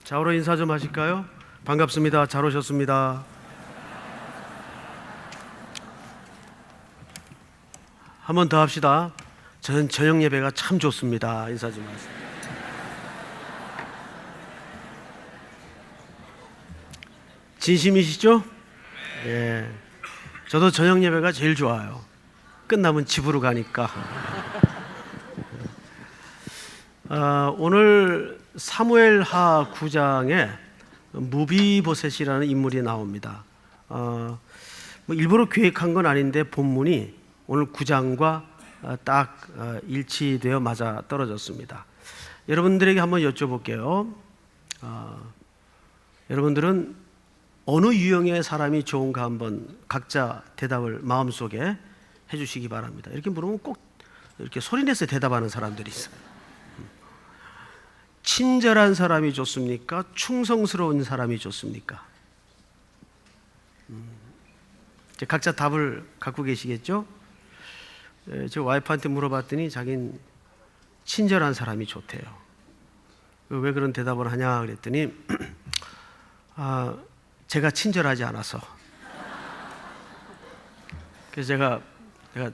좌우로 인사 좀 하실까요? 반갑습니다. 잘 오셨습니다. 한 번 더 합시다. 저는 저녁 예배가 참 좋습니다. 인사 좀 하세요. 진심이시죠? 예. 저도 저녁 예배가 제일 좋아요. 끝나면 집으로 가니까. 오늘 사무엘하 9장에 무비보셋이라는 인물이 나옵니다. 뭐 일부러 계획한 건 아닌데 본문이 오늘 9장과 딱 일치되어 맞아 떨어졌습니다. 여러분들에게 한번 여쭤볼게요. 여러분들은 어느 유형의 사람이 좋은가 한번 각자 대답을 마음속에 해주시기 바랍니다. 이렇게 물으면 꼭 이렇게 소리내서 대답하는 사람들이 있어요. 친절한 사람이 좋습니까? 충성스러운 사람이 좋습니까? 이제 각자 답을 갖고 계시겠죠? 제 와이프한테 물어봤더니 자긴 친절한 사람이 좋대요. 왜 그런 대답을 하냐 그랬더니 제가 친절하지 않아서. 그래서 제가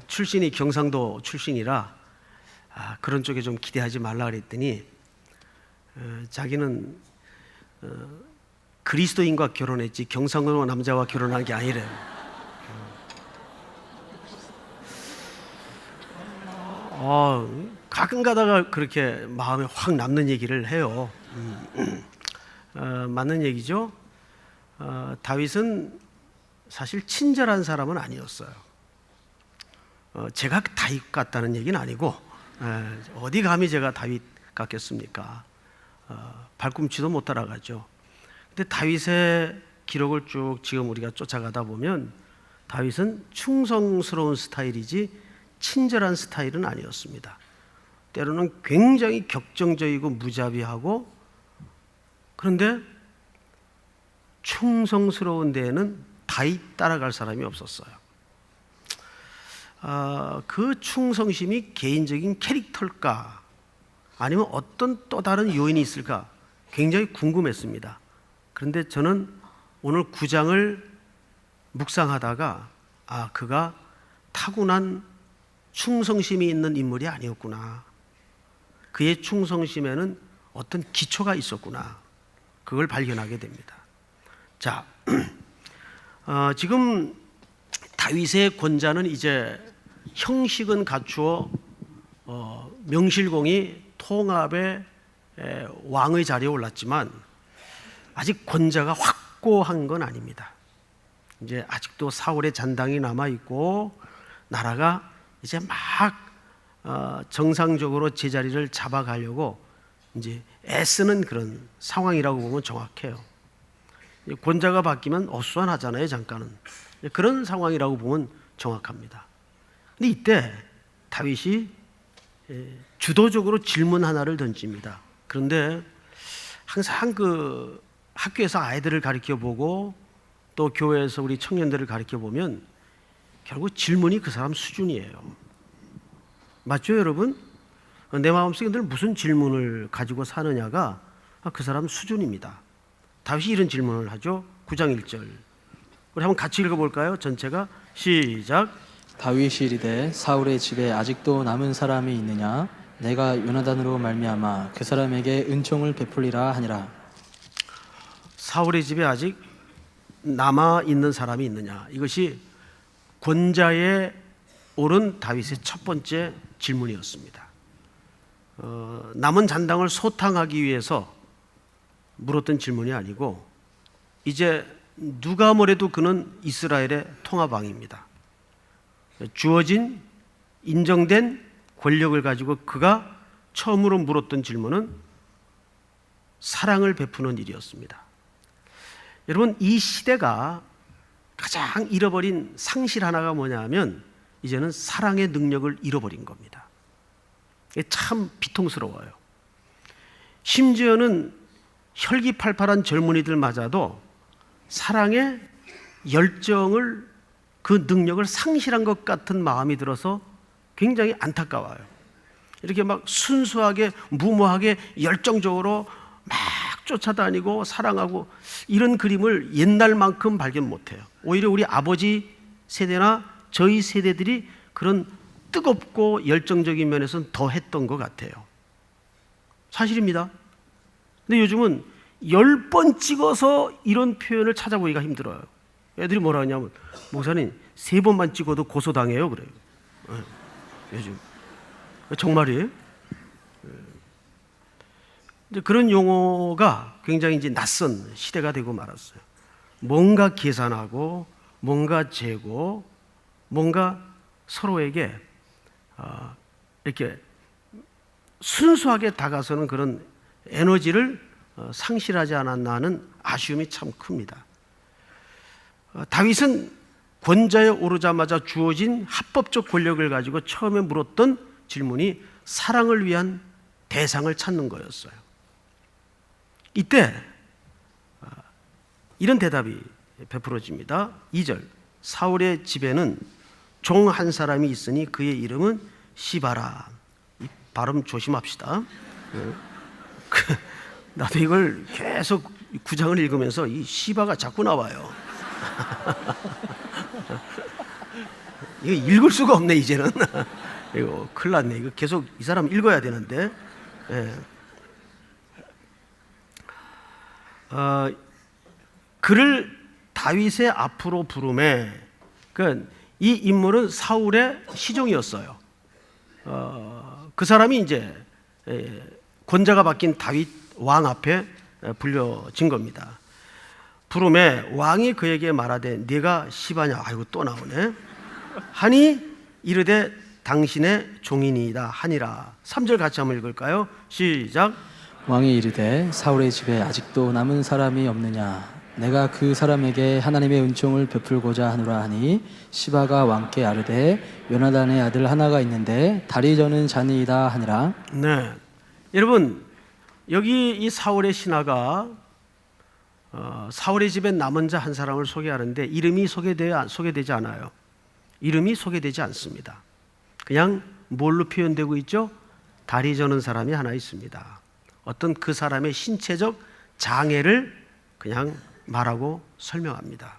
출신이 경상도 출신이라 그런 쪽에 좀 기대하지 말라 그랬더니 자기는 그리스도인과 결혼했지 경상도 남자와 결혼한 게 아니래요. 가끔 가다가 그렇게 마음에 확 남는 얘기를 해요. 맞는 얘기죠. 다윗은 사실 친절한 사람은 아니었어요. 제가 다윗 같다는 얘기는 아니고 어디 감히 제가 다윗 같겠습니까? 발꿈치도 못 따라가죠. 근데 다윗의 기록을 쭉 지금 우리가 쫓아가다 보면 다윗은 충성스러운 스타일이지 친절한 스타일은 아니었습니다. 때로는 굉장히 격정적이고 무자비하고, 그런데 충성스러운 데에는 다윗 따라갈 사람이 없었어요. 그 충성심이 개인적인 캐릭터일까 아니면 어떤 또 다른 요인이 있을까 굉장히 궁금했습니다. 그런데 저는 오늘 9장을 묵상하다가 그가 타고난 충성심이 있는 인물이 아니었구나. 그의 충성심에는 어떤 기초가 있었구나. 그걸 발견하게 됩니다. 자, 지금 다윗의 권자는 이제 형식은 갖추어 명실공히 통합의 왕의 자리에 올랐지만 아직 권자가 확고한 건 아닙니다. 이제 아직도 사울의 잔당이 남아 있고 나라가 이제 막 정상적으로 제자리를 잡아가려고 이제 애쓰는 그런 상황이라고 보면 정확해요. 권자가 바뀌면 어수선하잖아요, 잠깐은. 그런 상황이라고 보면 정확합니다. 근데 이때 다윗이 주도적으로 질문 하나를 던집니다. 그런데 항상 그 학교에서 아이들을 가르쳐 보고 또 교회에서 우리 청년들을 가르쳐 보면 결국 질문이 그 사람 수준이에요. 맞죠, 여러분? 내 마음속에 늘 무슨 질문을 가지고 사느냐가 그 사람 수준입니다. 다윗이 이런 질문을 하죠. 9장 1절. 우리 한번 같이 읽어볼까요? 전체가 시작. 다윗이 이르되 사울의 집에 아직도 남은 사람이 있느냐? 내가 요나단으로 말미암아 그 사람에게 은총을 베풀리라 하니라. 사울의 집에 아직 남아 있는 사람이 있느냐? 이것이 권자에 오른 다윗의 첫 번째 질문이었습니다. 남은 잔당을 소탕하기 위해서 물었던 질문이 아니고 이제 누가 뭐래도 그는 이스라엘의 통합왕입니다. 주어진 인정된 권력을 가지고 그가 처음으로 물었던 질문은 사랑을 베푸는 일이었습니다. 여러분, 이 시대가 가장 잃어버린 상실 하나가 뭐냐면 이제는 사랑의 능력을 잃어버린 겁니다. 이게 참 비통스러워요. 심지어는 혈기팔팔한 젊은이들마저도 사랑의 열정을, 그 능력을 상실한 것 같은 마음이 들어서 굉장히 안타까워요. 이렇게 막 순수하게 무모하게 열정적으로 막 막 쫓아다니고 사랑하고 이런 그림을 옛날만큼 발견 못해요. 오히려 우리 아버지 세대나 저희 세대들이 그런 뜨겁고 열정적인 면에서는 더 했던 것 같아요. 사실입니다. 근데 요즘은 10번 찍어서 이런 표현을 찾아보기가 힘들어요. 애들이 뭐라 하냐면 목사님 3번만 찍어도 고소당해요 그래요. 요즘 정말이에요. 이제 그런 용어가 굉장히 이제 낯선 시대가 되고 말았어요. 뭔가 계산하고 뭔가 재고 뭔가 서로에게 이렇게 순수하게 다가서는 그런 에너지를 상실하지 않았나 하는 아쉬움이 참 큽니다. 다윗은 권좌에 오르자마자 주어진 합법적 권력을 가지고 처음에 물었던 질문이 사랑을 위한 대상을 찾는 거였어요. 이때 이런 대답이 베풀어집니다. 2절 사울의 집에는 종 한 사람이 있으니 그의 이름은 시바라. 이 발음 조심합시다. 나도 이걸 계속 9장을 읽으면서 이 시바가 자꾸 나와요. 이거 읽을 수가 없네 이제는. 이거 큰일 났네. 이거 계속 이 사람 읽어야 되는데. 그를 다윗의 앞으로 부르매, 그러니까 이 인물은 사울의 시종이었어요. 그 사람이 이제 권자가 바뀐 다윗 왕 앞에 불려진 겁니다. 부르매 왕이 그에게 말하되 네가 시바냐? 아이고 또 나오네. 하니 이르되 당신의 종이니이다 하니라. 3절 같이 한번 읽을까요? 시작. 왕이 이르되 사울의 집에 아직도 남은 사람이 없느냐? 내가 그 사람에게 하나님의 은총을 베풀고자 하노라 하니 시바가 왕께 아르되 요나단의 아들 하나가 있는데 다리 저는 자니이다 하니라. 네, 여러분 여기 이 사울의 신하가 사울의 집에 남은 자 한 사람을 소개하는데 이름이 소개되지 않아요. 이름이 소개되지 않습니다. 그냥 뭘로 표현되고 있죠? 다리 저는 사람이 하나 있습니다. 어떤 그 사람의 신체적 장애를 그냥 말하고 설명합니다.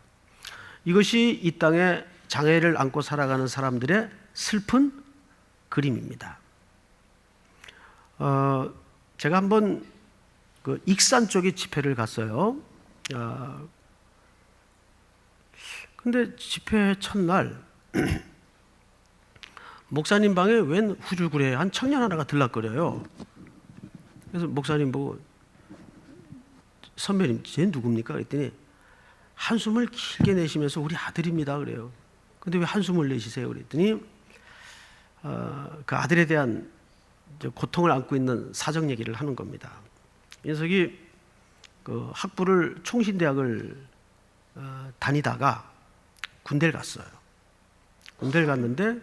이것이 이 땅에 장애를 안고 살아가는 사람들의 슬픈 그림입니다. 제가 한번 그 익산 쪽에 집회를 갔어요. 근데 집회 첫날 목사님 방에 웬 후줄그레한 청년 하나가 들락거려요. 그래서 목사님 보고 선배님 쟤 누굽니까? 그랬더니 한숨을 길게 내쉬면서 우리 아들입니다 그래요. 근데 왜 한숨을 내쉬세요? 그랬더니 그 아들에 대한 고통을 안고 있는 사정 얘기를 하는 겁니다. 이 녀석이 그 학부를 총신대학을 다니다가 군대를 갔어요. 군대를 갔는데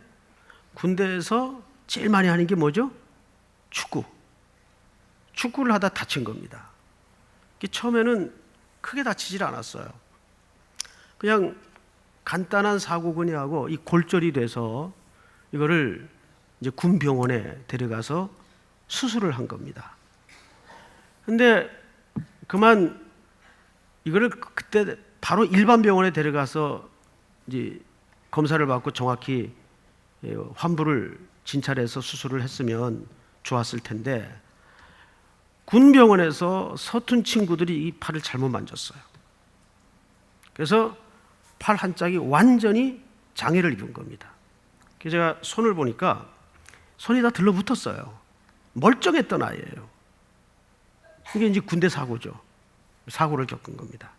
군대에서 제일 많이 하는 게 뭐죠? 축구를 하다 다친 겁니다. 처음에는 크게 다치질 않았어요. 그냥 간단한 사고근이하고 이 골절이 돼서 이거를 이제 군 병원에 데려가서 수술을 한 겁니다. 근데 그만 이거를 그때 바로 일반 병원에 데려가서 이제 검사를 받고 정확히 환부를 진찰해서 수술을 했으면 좋았을 텐데 군 병원에서 서툰 친구들이 이 팔을 잘못 만졌어요. 그래서 팔 한 짝이 완전히 장애를 입은 겁니다. 그래서 제가 손을 보니까 손이 다 들러붙었어요. 멀쩡했던 아이예요. 이게 이제 군대 사고죠. 사고를 겪은 겁니다.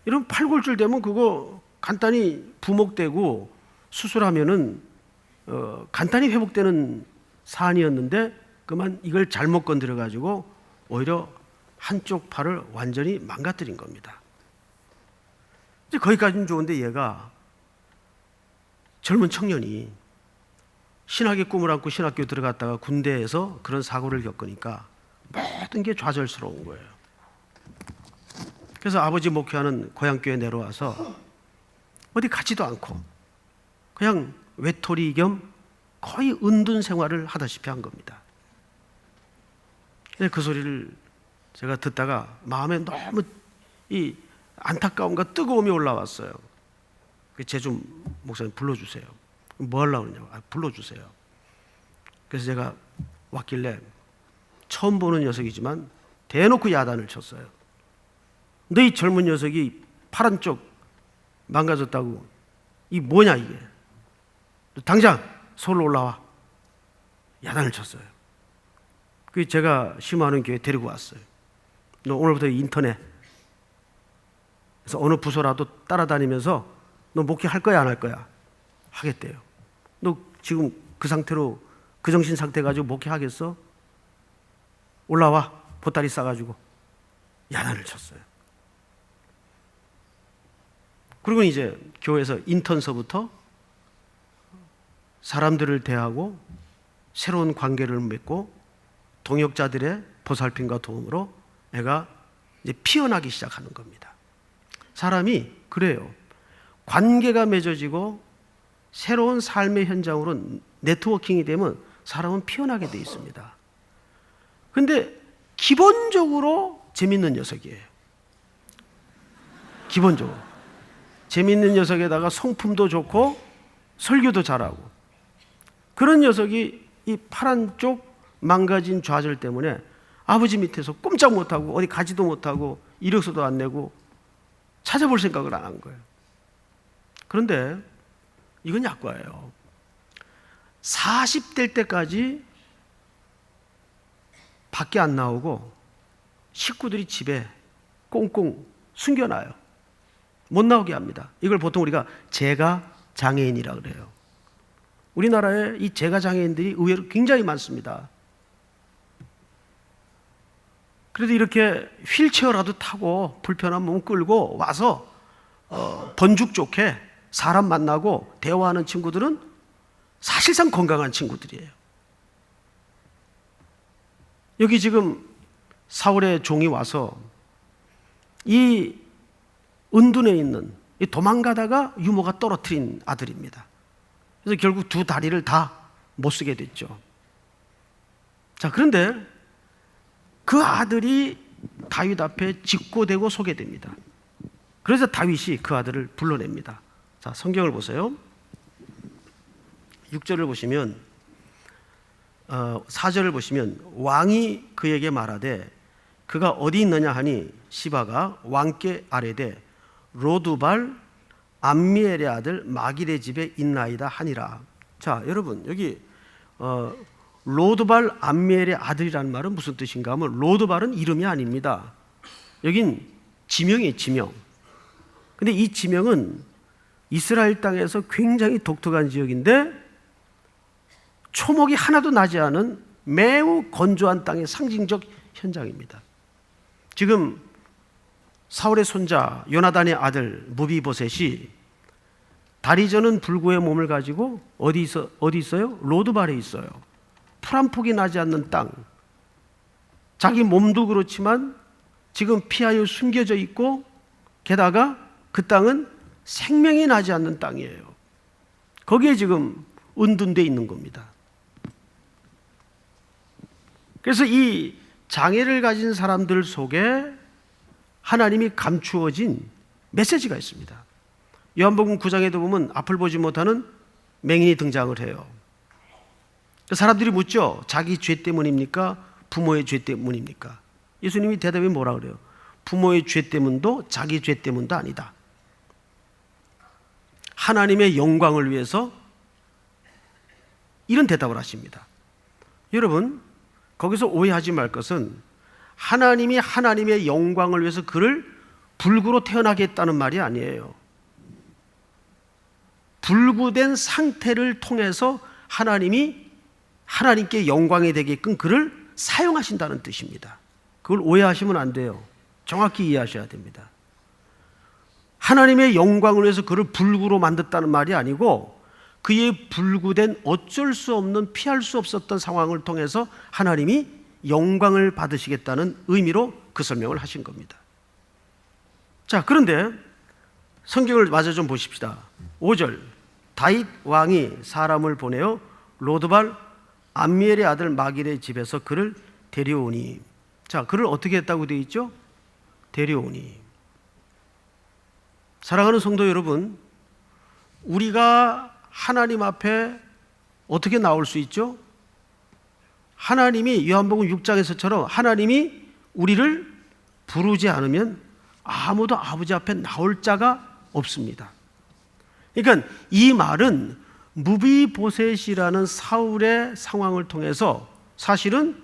이런 팔골절 되면 그거 간단히 부목되고 수술하면은 간단히 회복되는 사안이었는데 그만 이걸 잘못 건드려 가지고 오히려 한쪽 팔을 완전히 망가뜨린 겁니다. 이제 거기까지는 좋은데 얘가 젊은 청년이 신학의 꿈을 안고 신학교 들어갔다가 군대에서 그런 사고를 겪으니까 모든 게 좌절스러운 거예요. 그래서 아버지 목회하는 고향교회 내려와서 어디 가지도 않고 그냥 외톨이 겸 거의 은둔 생활을 하다시피 한 겁니다. 그 소리를 제가 듣다가 마음에 너무 이 안타까움과 뜨거움이 올라왔어요. 제좀 목사님 불러주세요. 뭐 하려고 그러냐고. 불러주세요. 그래서 제가 왔길래 처음 보는 녀석이지만 대놓고 야단을 쳤어요. 너 이 젊은 녀석이 파란 쪽 망가졌다고 이 뭐냐 이게. 당장 서울로 올라와. 야단을 쳤어요. 그 제가 심호하는 교회 데리고 왔어요. 너 오늘부터 인터넷 그래서 어느 부서라도 따라다니면서 너 목회할 거야 안 할 거야? 하겠대요. 너 지금 그 상태로 그 정신 상태 가지고 목회하겠어? 올라와. 보따리 싸가지고 야단을 쳤어요. 그리고 이제 교회에서 인턴서부터 사람들을 대하고 새로운 관계를 맺고 동역자들의 보살핌과 도움으로 애가 이제 피어나기 시작하는 겁니다. 사람이 그래요. 관계가 맺어지고 새로운 삶의 현장으로 네트워킹이 되면 사람은 피어나게 돼 있습니다. 근데 기본적으로 재밌는 녀석이에요. 기본적으로 재밌는 녀석에다가 성품도 좋고 설교도 잘하고 그런 녀석이 이 파란 쪽 망가진 좌절 때문에 아버지 밑에서 꼼짝 못하고 어디 가지도 못하고 이력서도 안 내고 찾아볼 생각을 안 한 거예요. 그런데 이건 약과예요. 40대 때까지 밖에 안 나오고 식구들이 집에 꽁꽁 숨겨놔요. 못 나오게 합니다. 이걸 보통 우리가 재가 장애인이라고 그래요. 우리나라에 이 재가 장애인들이 의외로 굉장히 많습니다. 그래도 이렇게 휠체어라도 타고 불편한 몸 끌고 와서 번죽 좋게 사람 만나고 대화하는 친구들은 사실상 건강한 친구들이에요. 여기 지금 사울의 종이 와서 이 은둔에 있는 이 도망가다가 유모가 떨어뜨린 아들입니다. 그래서 결국 두 다리를 다 못 쓰게 됐죠. 자, 그런데 그 아들이 다윗 앞에 직고되고 소게 됩니다. 그래서 다윗이 그 아들을 불러냅니다. 자, 성경을 보세요. 6절을 보시면 4절을 보시면 왕이 그에게 말하되 그가 어디 있느냐 하니 시바가 왕께 아뢰되 로두발 암미엘의 아들 마길의 집에 있나이다 하니라. 자, 여러분 여기 로드발 암미엘의 아들이라는 말은 무슨 뜻인가 하면 로드발은 이름이 아닙니다. 여긴 지명이에요, 지명. 근데 이 지명은 이스라엘 땅에서 굉장히 독특한 지역인데 초목이 하나도 나지 않은 매우 건조한 땅의 상징적 현장입니다. 지금 사울의 손자 요나단의 아들 무비보셋이 다리 저는 불구의 몸을 가지고 어디 있어요? 로드발에 있어요. 풀 한 폭이 나지 않는 땅. 자기 몸도 그렇지만 지금 피하여 숨겨져 있고 게다가 그 땅은 생명이 나지 않는 땅이에요. 거기에 지금 은둔되어 있는 겁니다. 그래서 이 장애를 가진 사람들 속에 하나님이 감추어진 메시지가 있습니다. 요한복음 9장에도 보면 앞을 보지 못하는 맹인이 등장을 해요. 사람들이 묻죠. 자기 죄 때문입니까? 부모의 죄 때문입니까? 예수님이 대답이 뭐라 그래요? 부모의 죄 때문도 자기 죄 때문도 아니다. 하나님의 영광을 위해서 이런 대답을 하십니다. 여러분, 거기서 오해하지 말 것은 하나님이 하나님의 영광을 위해서 그를 불구로 태어나게 했다는 말이 아니에요. 불구된 상태를 통해서 하나님께 영광이 되게끔 그를 사용하신다는 뜻입니다. 그걸 오해하시면 안 돼요. 정확히 이해하셔야 됩니다. 하나님의 영광을 위해서 그를 불구로 만들었다는 말이 아니고 그의 불구된 어쩔 수 없는 피할 수 없었던 상황을 통해서 하나님이 영광을 받으시겠다는 의미로 그 설명을 하신 겁니다. 자, 그런데 성경을 마저 좀 보십시다. 5절 다윗 왕이 사람을 보내어 로드발 암미엘의 아들 마길의 집에서 그를 데려오니 자, 그를 어떻게 했다고 되어 있죠? 데려오니. 사랑하는 성도 여러분, 우리가 하나님 앞에 어떻게 나올 수 있죠? 하나님이 요한복음 6장에서처럼 하나님이 우리를 부르지 않으면 아무도 아버지 앞에 나올 자가 없습니다. 그러니까 이 말은 무비보셋이라는 사울의 상황을 통해서 사실은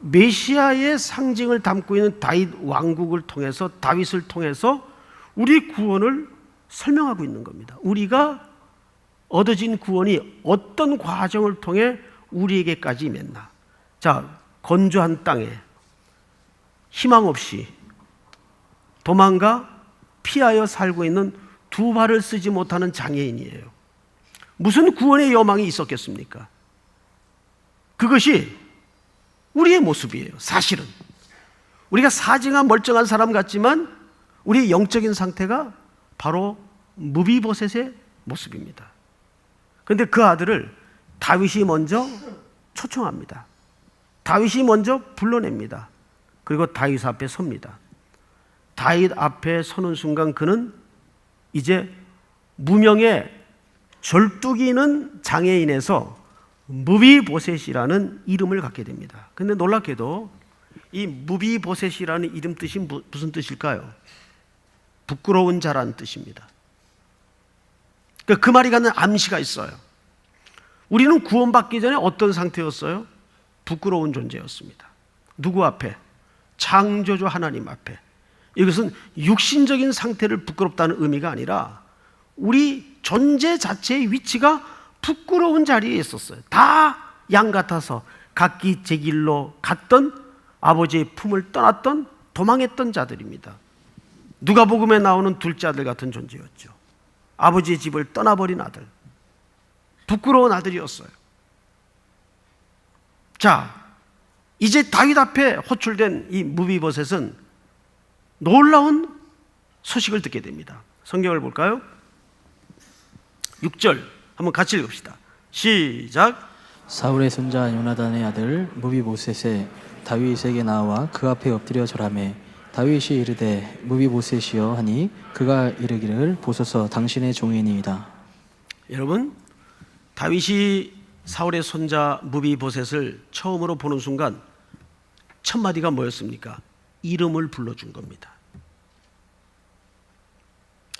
메시아의 상징을 담고 있는 다윗 왕국을 통해서, 다윗을 통해서 우리 구원을 설명하고 있는 겁니다. 우리가 얻어진 구원이 어떤 과정을 통해 우리에게까지 임했나. 자, 건조한 땅에 희망 없이 도망가 피하여 살고 있는 두 발을 쓰지 못하는 장애인이에요. 무슨 구원의 여망이 있었겠습니까? 그것이 우리의 모습이에요. 사실은 우리가 사증한 멀쩡한 사람 같지만 우리의 영적인 상태가 바로 무비보셋의 모습입니다. 그런데 그 아들을 다윗이 먼저 초청합니다. 다윗이 먼저 불러냅니다. 그리고 다윗 앞에 섭니다. 다윗 앞에 서는 순간 그는 이제 무명의 절뚝이는 장애인에서 무비보셋이라는 이름을 갖게 됩니다. 그런데 놀랍게도 이 무비보셋이라는 이름 뜻이 무슨 뜻일까요? 부끄러운 자라는 뜻입니다. 그 말이 갖는 암시가 있어요. 우리는 구원받기 전에 어떤 상태였어요? 부끄러운 존재였습니다. 누구 앞에? 창조주 하나님 앞에. 이것은 육신적인 상태를 부끄럽다는 의미가 아니라 우리 존재 자체의 위치가 부끄러운 자리에 있었어요. 다 양 같아서 각기 제 길로 갔던, 아버지의 품을 떠났던, 도망했던 자들입니다. 누가복음에 나오는 둘째 아들 같은 존재였죠. 아버지의 집을 떠나버린 아들, 부끄러운 아들이었어요. 자, 이제 다윗 앞에 호출된 이 무비보셋은 놀라운 소식을 듣게 됩니다. 성경을 볼까요? 6절 한번 같이 읽읍시다. 시작. 사울의 손자 요나단의 아들 무비보셋에 다윗에게 나와 그 앞에 엎드려 절하매 다윗이 이르되 무비보셋이여 하니 그가 이르기를 보소서 당신의 종이니이다. 여러분, 다윗이 사울의 손자 무비보셋을 처음으로 보는 순간 첫 마디가 뭐였습니까? 이름을 불러준 겁니다.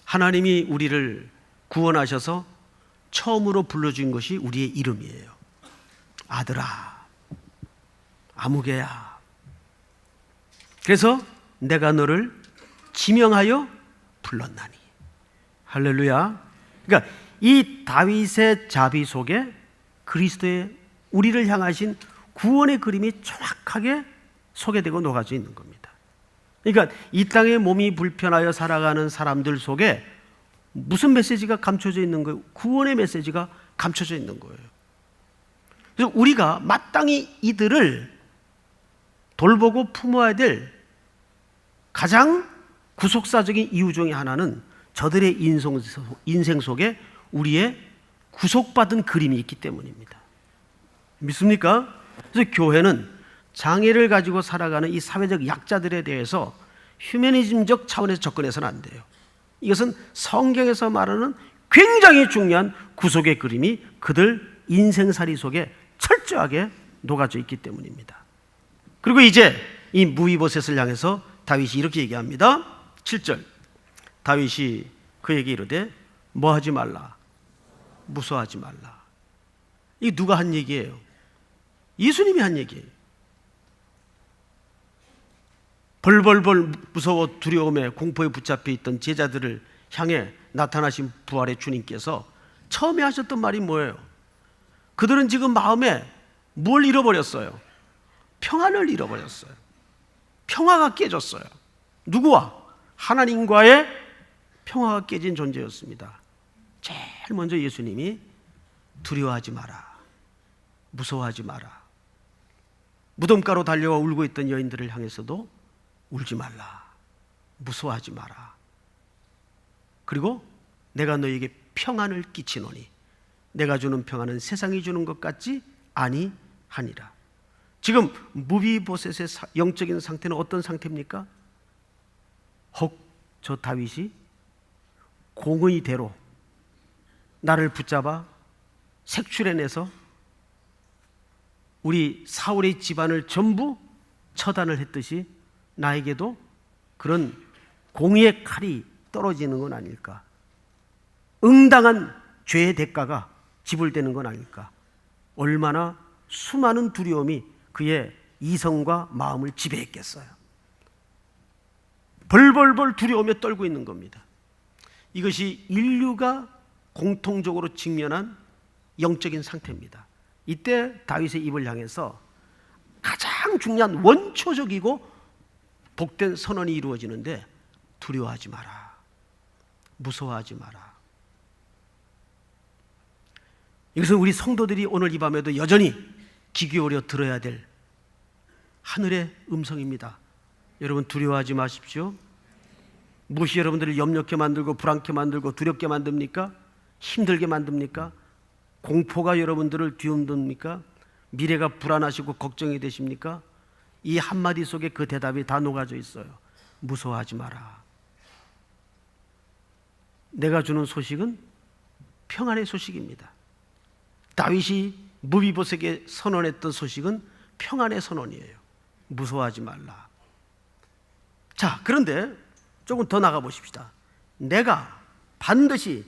하나님이 우리를 구원하셔서 처음으로 불러준 것이 우리의 이름이에요. 아들아, 아무개야. 그래서 내가 너를 지명하여 불렀나니. 할렐루야. 그러니까 이 다윗의 자비 속에 그리스도의 우리를 향하신 구원의 그림이 정확하게 소개되고 녹아져 있는 겁니다. 그러니까 이 땅에 몸이 불편하여 살아가는 사람들 속에 무슨 메시지가 감춰져 있는 거예요? 구원의 메시지가 감춰져 있는 거예요. 그래서 우리가 마땅히 이들을 돌보고 품어야 될 가장 구속사적인 이유 중에 하나는 저들의 인생 속에 우리의 구속받은 그림이 있기 때문입니다. 믿습니까? 그래서 교회는 장애를 가지고 살아가는 이 사회적 약자들에 대해서 휴머니즘적 차원에서 접근해서는 안 돼요. 이것은 성경에서 말하는 굉장히 중요한 구속의 그림이 그들 인생살이 속에 철저하게 녹아져 있기 때문입니다. 그리고 이제 이 무비보셋을 향해서 다윗이 이렇게 얘기합니다. 7절. 다윗이 그에게 이르되 뭐 하지 말라, 무서워하지 말라. 이게 누가 한 얘기예요? 예수님이 한 얘기예요. 벌벌벌 무서워 두려움에 공포에 붙잡혀 있던 제자들을 향해 나타나신 부활의 주님께서 처음에 하셨던 말이 뭐예요? 그들은 지금 마음에 뭘 잃어버렸어요? 평안을 잃어버렸어요. 평화가 깨졌어요. 누구와? 하나님과의 평화가 깨진 존재였습니다. 제일 먼저 예수님이 두려워하지 마라, 무서워하지 마라. 무덤가로 달려와 울고 있던 여인들을 향해서도 울지 말라, 무서워하지 마라. 그리고 내가 너에게 평안을 끼치노니 내가 주는 평안은 세상이 주는 것 같지 아니하니라. 지금 무비보셋의 영적인 상태는 어떤 상태입니까? 혹 저 다윗이 공의 대로 나를 붙잡아 색출해내서 우리 사울의 집안을 전부 처단을 했듯이 나에게도 그런 공의의 칼이 떨어지는 건 아닐까? 응당한 죄의 대가가 지불되는 건 아닐까? 얼마나 수많은 두려움이 그의 이성과 마음을 지배했겠어요. 벌벌벌 두려움에 떨고 있는 겁니다. 이것이 인류가 공통적으로 직면한 영적인 상태입니다. 이때 다윗의 입을 향해서 가장 중요한 원초적이고 복된 선언이 이루어지는데, 두려워하지 마라, 무서워하지 마라. 이것은 우리 성도들이 오늘 이 밤에도 여전히 귀 기울여 들어야 될 하늘의 음성입니다. 여러분, 두려워하지 마십시오. 무엇이 여러분들을 염려케 만들고 불안케 만들고 두렵게 만듭니까? 힘들게 만듭니까? 공포가 여러분들을 뒤흔듭니까? 미래가 불안하시고 걱정이 되십니까? 이 한마디 속에 그 대답이 다 녹아져 있어요. 무서워하지 마라. 내가 주는 소식은 평안의 소식입니다. 다윗이 무비보셋에게 선언했던 소식은 평안의 선언이에요. 무서워하지 말라. 자, 그런데 조금 더 나가 보십시다. 내가 반드시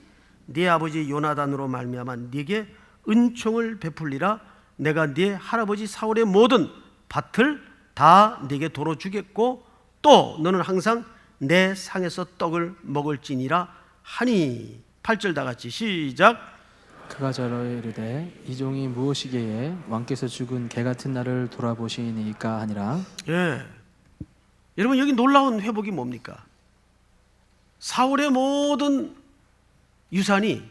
네 아버지 요나단으로 말미암아 네게 은총을 베풀리라. 내가 네 할아버지 사울의 모든 밭을 다 네게 도로 주겠고 또 너는 항상 내 상에서 떡을 먹을지니라 하니. 8절 다 같이 시작. 그가 저러 이르되 이 종이 무엇이기에 왕께서 죽은 개 같은 날을 돌아보시니까 하니라. 예, 여러분, 여기 놀라운 회복이 뭡니까? 사울의 모든 유산이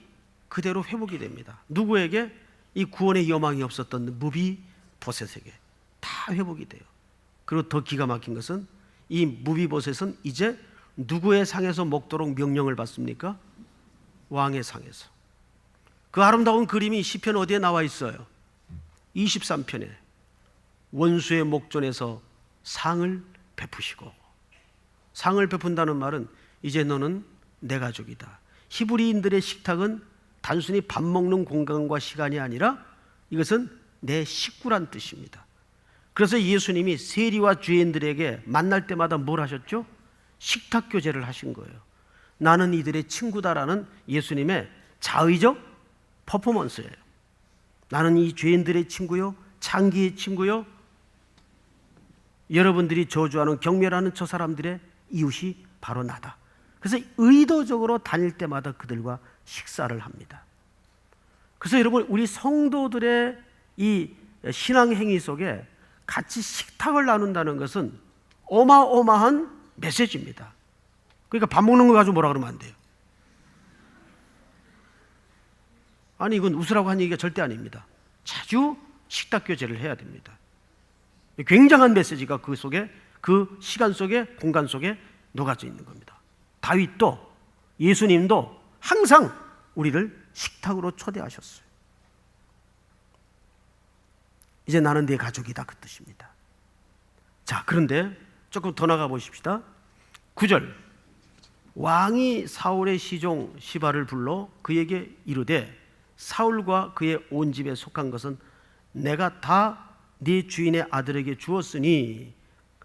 그대로 회복이 됩니다. 누구에게? 이 구원의 여망이 없었던 무비보셋에게 다 회복이 돼요. 그리고 더 기가 막힌 것은 이 무비보셋은 이제 누구의 상에서 먹도록 명령을 받습니까? 왕의 상에서. 그 아름다운 그림이 시편 어디에 나와 있어요? 23편에 원수의 목전에서 상을 베푸시고. 상을 베푼다는 말은 이제 너는 내 가족이다. 히브리인들의 식탁은 단순히 밥 먹는 공간과 시간이 아니라 이것은 내 식구란 뜻입니다. 그래서 예수님이 세리와 죄인들에게 만날 때마다 뭘 하셨죠? 식탁 교제를 하신 거예요. 나는 이들의 친구다라는 예수님의 자의적 퍼포먼스예요. 나는 이 죄인들의 친구요, 창기의 친구요, 여러분들이 저주하는 경멸하는 저 사람들의 이웃이 바로 나다. 그래서 의도적으로 다닐 때마다 그들과 식사를 합니다. 그래서 여러분, 우리 성도들의 이 신앙 행위 속에 같이 식탁을 나눈다는 것은 어마어마한 메시지입니다. 그러니까 밥 먹는 거 가지고 뭐라 그러면 안 돼요. 아니, 이건 웃으라고 한 얘기가 절대 아닙니다. 자주 식탁 교제를 해야 됩니다. 굉장한 메시지가 그 속에, 그 시간 속에, 공간 속에 녹아져 있는 겁니다. 다윗도 예수님도 항상 우리를 식탁으로 초대하셨어요. 이제 나는 네 가족이다, 그 뜻입니다. 자, 그런데 조금 더 나가 보십시다. 9절. 왕이 사울의 시종 시바를 불러 그에게 이르되 사울과 그의 온 집에 속한 것은 내가 다 네 주인의 아들에게 주었노니.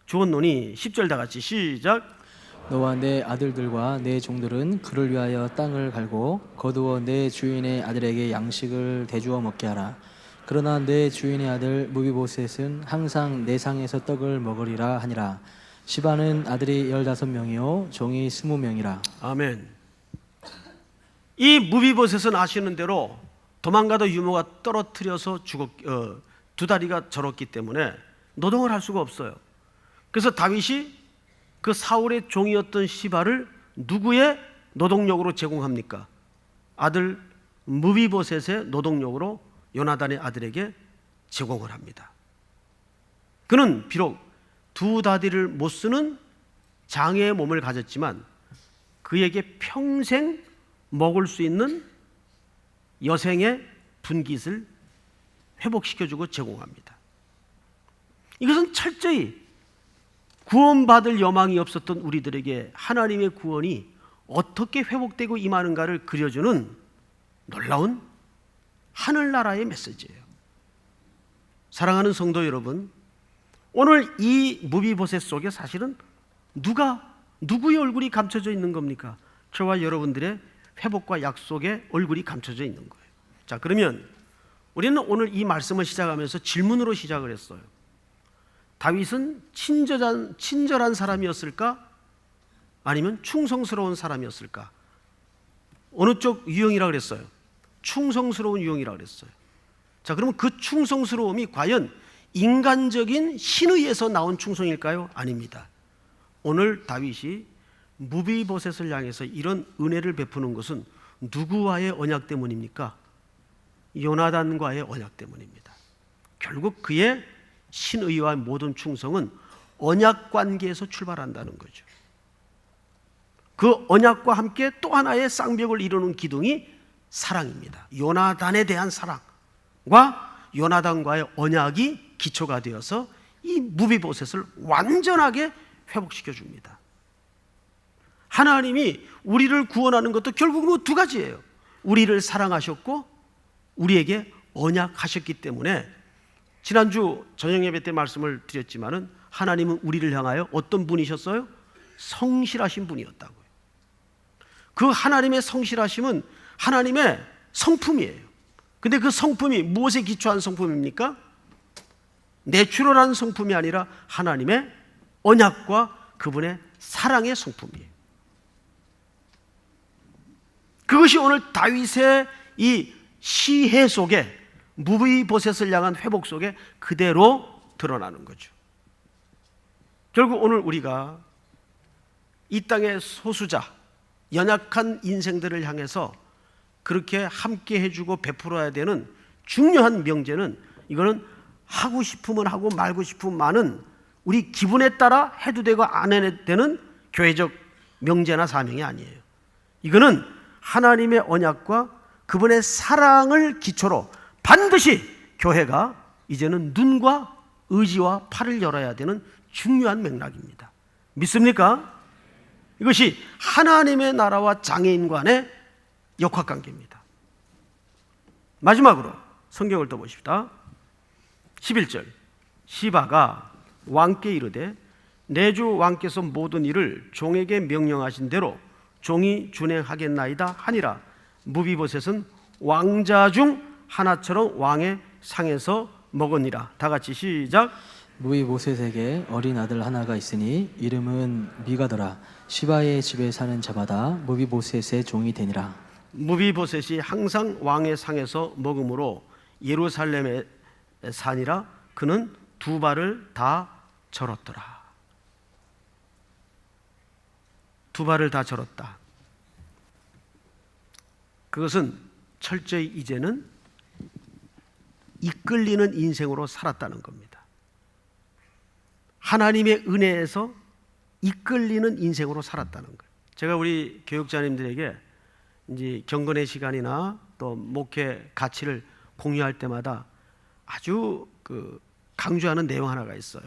10절 다 같이 시작. 너와 내 아들들과 내 종들은 그를 위하여 땅을 갈고 거두어 내 주인의 아들에게 양식을 대주어 먹게 하라. 그러나 내 주인의 아들 무비보셋은 항상 내 상에서 떡을 먹으리라 하니라. 시바는 아들이 15명이요 종이 20명이라. 아멘. 이 무비보셋은 아시는 대로 도망가다 유모가 떨어뜨려서 두 다리가 절었기 때문에 노동을 할 수가 없어요. 그래서 다윗이 그 사울의 종이었던 시바를 누구의 노동력으로 제공합니까? 아들 무비보셋의 노동력으로 요나단의 아들에게 제공을 합니다. 그는 비록 두 다리를 못 쓰는 장애의 몸을 가졌지만 그에게 평생 먹을 수 있는 여생의 분깃을 회복시켜주고 제공합니다. 이것은 철저히 구원받을 여망이 없었던 우리들에게 하나님의 구원이 어떻게 회복되고 임하는가를 그려주는 놀라운 하늘나라의 메시지예요. 사랑하는 성도 여러분, 오늘 이 무비보셋 속에 사실은 누구의 얼굴이 감춰져 있는 겁니까? 저와 여러분들의 회복과 약속의 얼굴이 감춰져 있는 거예요. 자, 그러면 우리는 오늘 이 말씀을 시작하면서 질문으로 시작을 했어요. 다윗은 친절한 사람이었을까? 아니면 충성스러운 사람이었을까? 어느 쪽 유형이라고 그랬어요? 충성스러운 유형이라고 그랬어요. 자, 그러면 그 충성스러움이 과연 인간적인 신의에서 나온 충성일까요? 아닙니다. 오늘 다윗이 무비보셋을 향해서 이런 은혜를 베푸는 것은 누구와의 언약 때문입니까? 요나단과의 언약 때문입니다. 결국 그의 신의와 모든 충성은 언약 관계에서 출발한다는 거죠. 그 언약과 함께 또 하나의 쌍벽을 이루는 기둥이 사랑입니다. 요나단에 대한 사랑과 요나단과의 언약이 기초가 되어서 이 무비보셋을 완전하게 회복시켜 줍니다. 하나님이 우리를 구원하는 것도 결국은 두 가지예요. 우리를 사랑하셨고 우리에게 언약하셨기 때문에 지난주 저녁 예배 때 말씀을 드렸지만은 하나님은 우리를 향하여 어떤 분이셨어요? 성실하신 분이었다고요. 그 하나님의 성실하심은 하나님의 성품이에요. 근데 그 성품이 무엇에 기초한 성품입니까? 내추럴한 성품이 아니라 하나님의 언약과 그분의 사랑의 성품이에요. 그것이 오늘 다윗의 이 시해 속에 무비보셋을 향한 회복 속에 그대로 드러나는 거죠. 결국 오늘 우리가 이 땅의 소수자, 연약한 인생들을 향해서 그렇게 함께 해주고 베풀어야 되는 중요한 명제는, 이거는 하고 싶으면 하고 말고 싶으면 마는 우리 기분에 따라 해도 되고 안 해도 되는 교회적 명제나 사명이 아니에요. 이거는 하나님의 언약과 그분의 사랑을 기초로 반드시 교회가 이제는 눈과 의지와 팔을 열어야 되는 중요한 맥락입니다. 믿습니까? 이것이 하나님의 나라와 장애인 간의 역학관계입니다. 마지막으로 성경을 또 보십시다. 11절, 시바가 왕께 이르되 내 주 왕께서 모든 일을 종에게 명령하신 대로 종이 준행하겠나이다 하니라. 무비보셋은 왕자 중 하나처럼 왕의 상에서 먹으니라. 다 같이 시작. 무비보셋에게 어린 아들 하나가 있으니 이름은 미가더라. 시바의 집에 사는 자마다 무비보셋의 종이 되니라. 무비보셋이 항상 왕의 상에서 먹음으로 예루살렘에 사니라. 그는 두 발을 다 절었더라. 두 발을 다 절었다. 그것은 철저히 이제는 이끌리는 인생으로 살았다는 겁니다. 하나님의 은혜에서 이끌리는 인생으로 살았다는 거예요. 제가 우리 교육자님들에게 이제 경건의 시간이나 또 목회 가치를 공유할 때마다 아주 강조하는 내용 하나가 있어요.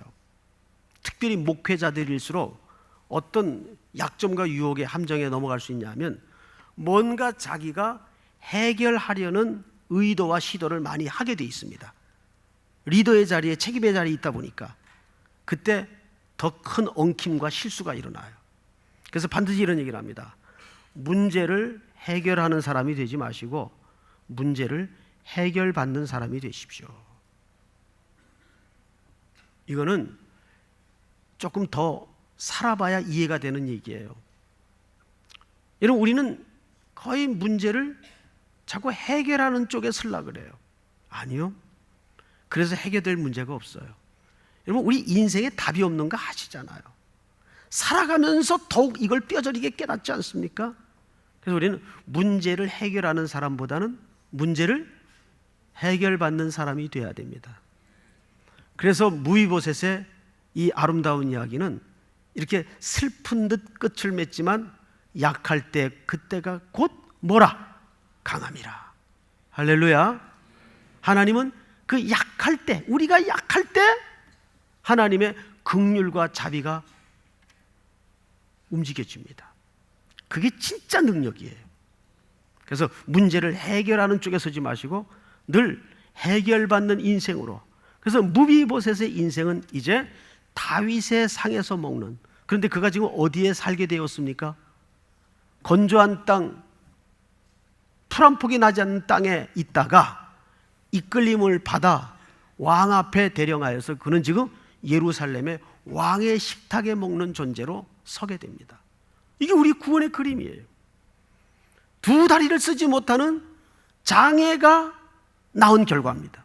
특별히 목회자들일수록 어떤 약점과 유혹의 함정에 넘어갈 수 있냐면, 뭔가 자기가 해결하려는 의도와 시도를 많이 하게 돼 있습니다. 리더의 자리에, 책임의 자리에 있다 보니까 그때 더 큰 엉킴과 실수가 일어나요. 그래서 반드시 이런 얘기를 합니다. 문제를 해결하는 사람이 되지 마시고 문제를 해결받는 사람이 되십시오. 이거는 조금 더 살아봐야 이해가 되는 얘기예요. 여러분, 우리는 거의 문제를 자꾸 해결하는 쪽에 쓰려고 그래요. 아니요. 그래서 해결될 문제가 없어요. 여러분, 우리 인생에 답이 없는 거 아시잖아요. 살아가면서 더욱 이걸 뼈저리게 깨닫지 않습니까? 그래서 우리는 문제를 해결하는 사람보다는 문제를 해결받는 사람이 돼야 됩니다. 그래서 무비보셋의 이 아름다운 이야기는 이렇게 슬픈 듯 끝을 맺지만 약할 때 그때가 곧 뭐라? 강함이라. 할렐루야. 하나님은 그 약할 때, 우리가 약할 때 하나님의 긍휼과 자비가 움직여집니다. 그게 진짜 능력이에요. 그래서 문제를 해결하는 쪽에 서지 마시고 늘 해결받는 인생으로. 그래서 무비보셋의 인생은 이제 다윗의 상에서 먹는, 그런데 그가 지금 어디에 살게 되었습니까? 건조한 땅, 풀 한 폭이 나지 않는 땅에 있다가 이끌림을 받아 왕 앞에 대령하여서 그는 지금 예루살렘의 왕의 식탁에 먹는 존재로 서게 됩니다. 이게 우리 구원의 그림이에요. 두 다리를 쓰지 못하는 장애가 낳은 결과입니다.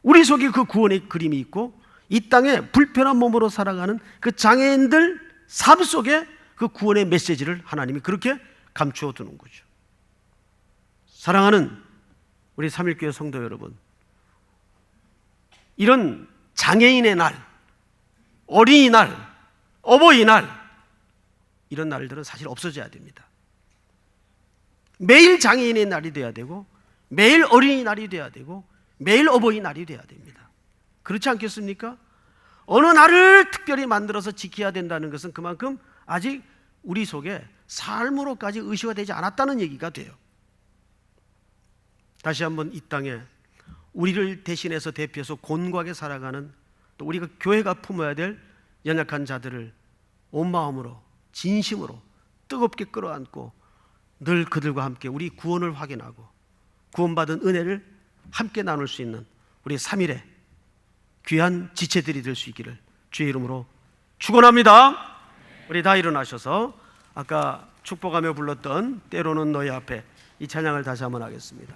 우리 속에 그 구원의 그림이 있고 이 땅에 불편한 몸으로 살아가는 그 장애인들 삶 속에 그 구원의 메시지를 하나님이 그렇게 감추어 두는 거죠. 사랑하는 우리 삼일교회 성도 여러분, 이런 장애인의 날, 어린이날, 어버이날, 이런 날들은 사실 없어져야 됩니다. 매일 장애인의 날이 돼야 되고 매일 어린이날이 돼야 되고 매일 어버이날이 돼야 됩니다. 그렇지 않겠습니까? 어느 날을 특별히 만들어서 지켜야 된다는 것은 그만큼 아직 우리 속에 삶으로까지 의식화되지 않았다는 얘기가 돼요. 다시 한번 이 땅에 우리를 대신해서 대표해서 곤고하게 살아가는, 또 우리가 교회가 품어야 될 연약한 자들을 온 마음으로 진심으로 뜨겁게 끌어안고 늘 그들과 함께 우리 구원을 확인하고 구원받은 은혜를 함께 나눌 수 있는 우리 3일의 귀한 지체들이 될 수 있기를 주의 이름으로 축원합니다. 우리 다 일어나셔서 아까 축복하며 불렀던 때로는 너희 앞에 이 찬양을 다시 한번 하겠습니다.